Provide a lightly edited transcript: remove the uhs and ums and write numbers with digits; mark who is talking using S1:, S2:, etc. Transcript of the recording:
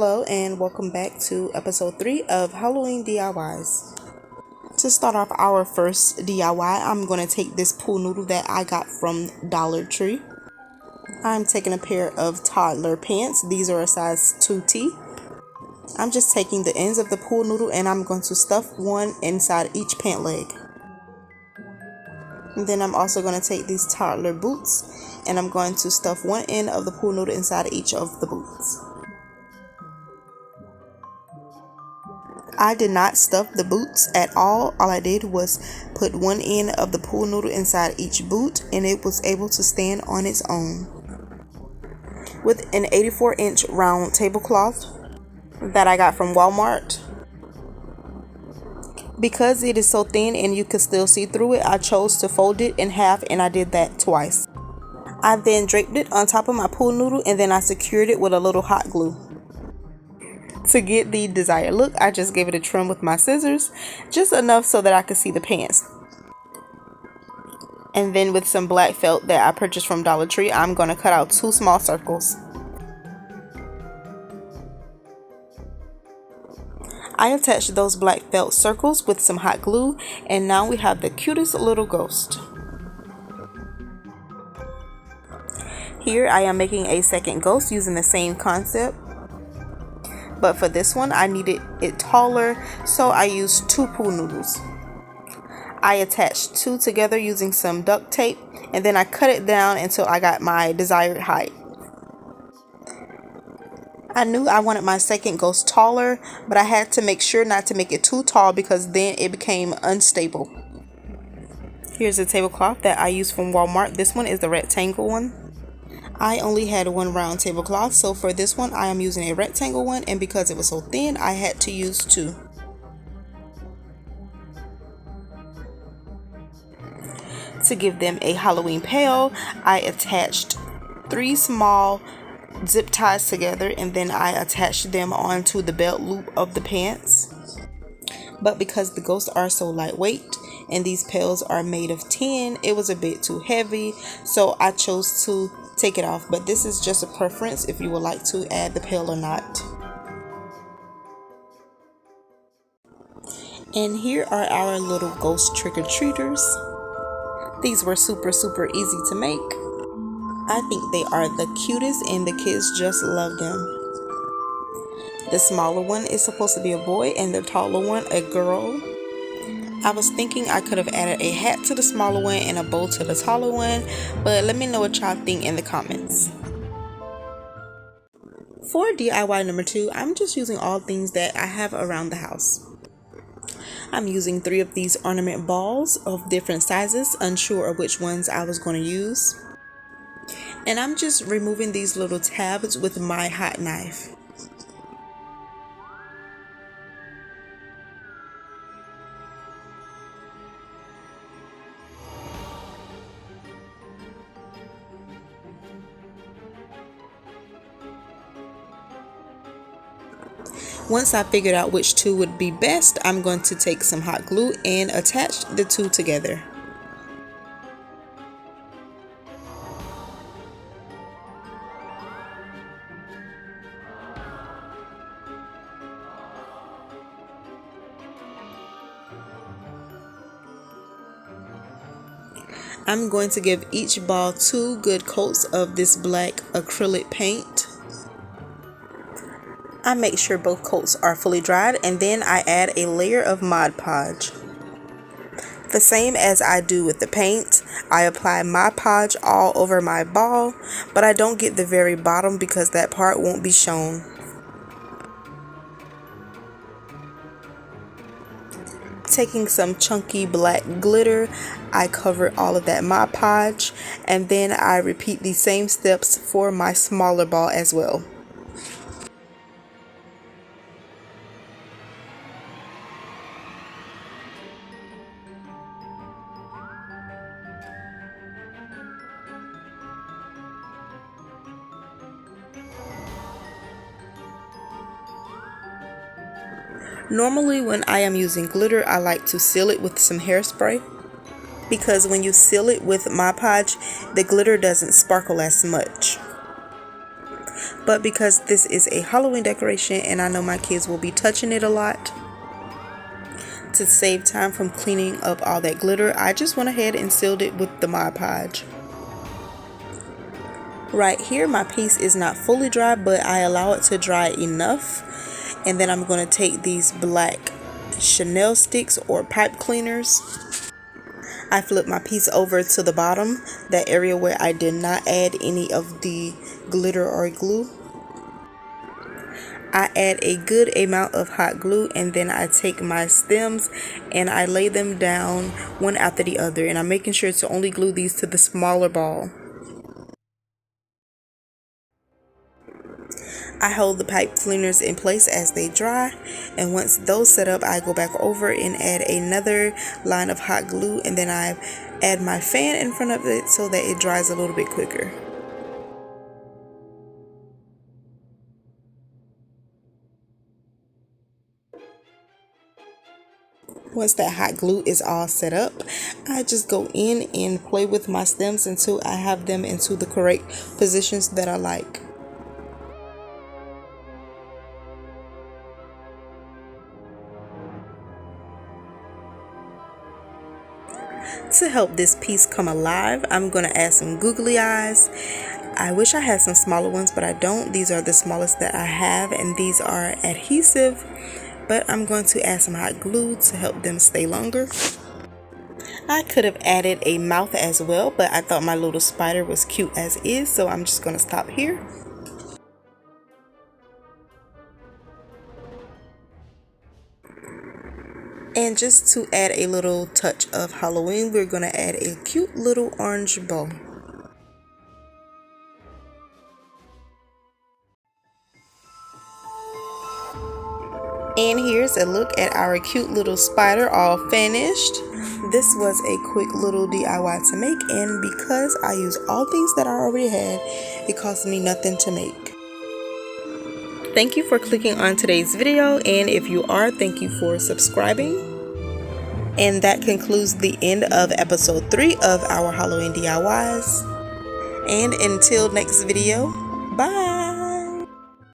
S1: Hello and welcome back to episode 3 of Halloween DIYs. To start off our first DIY, I'm going to take this pool noodle that I got from Dollar Tree. I'm taking a pair of toddler pants. These are a size 2T. I'm just taking the ends of the pool noodle and I'm going to stuff one inside each pant leg. And then I'm also going to take these toddler boots and I'm going to stuff one end of the pool noodle inside each of the boots. I did not stuff the boots at all. All I did was put one end of the pool noodle inside each boot and it was able to stand on its own. With an 84-inch round tablecloth that I got from Walmart. Because it is so thin and you can still see through it, I chose to fold it in half and I did that twice. I then draped it on top of my pool noodle and then I secured it with a little hot glue. To get the desired look, I just gave it a trim with my scissors, just enough so that I could see the pants. And then with some black felt that I purchased from Dollar Tree, I'm going to cut out 2 small circles. I attached those black felt circles with some hot glue, and now we have the cutest little ghost. Here I am making a second ghost using the same concept. But for this one, I needed it taller, so I used 2 pool noodles. I attached 2 together using some duct tape, and then I cut it down until I got my desired height. I knew I wanted my second ghost taller, but I had to make sure not to make it too tall because then it became unstable. Here's a tablecloth that I used from Walmart. This one is the rectangle one. I only had one round tablecloth, so for this one I am using a rectangle one, and because it was so thin I had to use 2. To give them a Halloween pale, I attached 3 small zip ties together and then I attached them onto the belt loop of the pants. But because the ghosts are so lightweight and these pails are made of tin, it was a bit too heavy, so I chose to take it off, but this is just a preference if you would like to add the pail or not. And here are our little ghost trick-or-treaters. These were super easy to make. I think they are the cutest and the kids just love them. The smaller one is supposed to be a boy and the taller one a girl. I was thinking I could have added a hat to the smaller one and a bow to the taller one, but let me know what y'all think in the comments. For DIY number 2, I'm just using all things that I have around the house. I'm using 3 of these ornament balls of different sizes, unsure of which ones I was going to use. And I'm just removing these little tabs with my hot knife. Once I figured out which 2 would be best, I'm going to take some hot glue and attach the 2 together. I'm going to give each ball 2 good coats of this black acrylic paint. I make sure both coats are fully dried and then I add a layer of Mod Podge. The same as I do with the paint, I apply Mod Podge all over my ball, but I don't get the very bottom because that part won't be shown. Taking some chunky black glitter, I cover all of that Mod Podge and then I repeat the same steps for my smaller ball as well. Normally when I am using glitter, I like to seal it with some hairspray because when you seal it with Mod Podge, the glitter doesn't sparkle as much. but because this is a Halloween decoration and I know my kids will be touching it a lot, to save time from cleaning up all that glitter, I just went ahead and sealed it with the Mod Podge. Right here, my piece is not fully dry, but I allow it to dry enough. And then I'm going to take these black Chanel sticks or pipe cleaners. I flip my piece over to the bottom, that area where I did not add any of the glitter or glue. I add a good amount of hot glue, and then I take my stems and I lay them down one after the other, and I'm making sure to only glue these to the smaller ball. I hold the pipe cleaners in place as they dry, and once those set up, I go back over and add another line of hot glue, and then I add my fan in front of it so that it dries a little bit quicker. Once that hot glue is all set up, I just go in and play with my stems until I have them into the correct positions that I like. To help this piece come alive, I'm going to add some googly eyes. I wish I had some smaller ones, but I don't. These are the smallest that I have, and these are adhesive, but I'm going to add some hot glue to help them stay longer. I could have added a mouth as well, but I thought my little spider was cute as is, so I'm just going to stop here. And just to add a little touch of Halloween, we're going to add a cute little orange bow. And here's a look at our cute little spider all finished. This was a quick little DIY to make, and because I use all things that I already had, it cost me nothing to make. Thank you for clicking on today's video, and if you are, thank you for subscribing. And that concludes the end of episode 3 of our Halloween DIYs. And until next video, bye!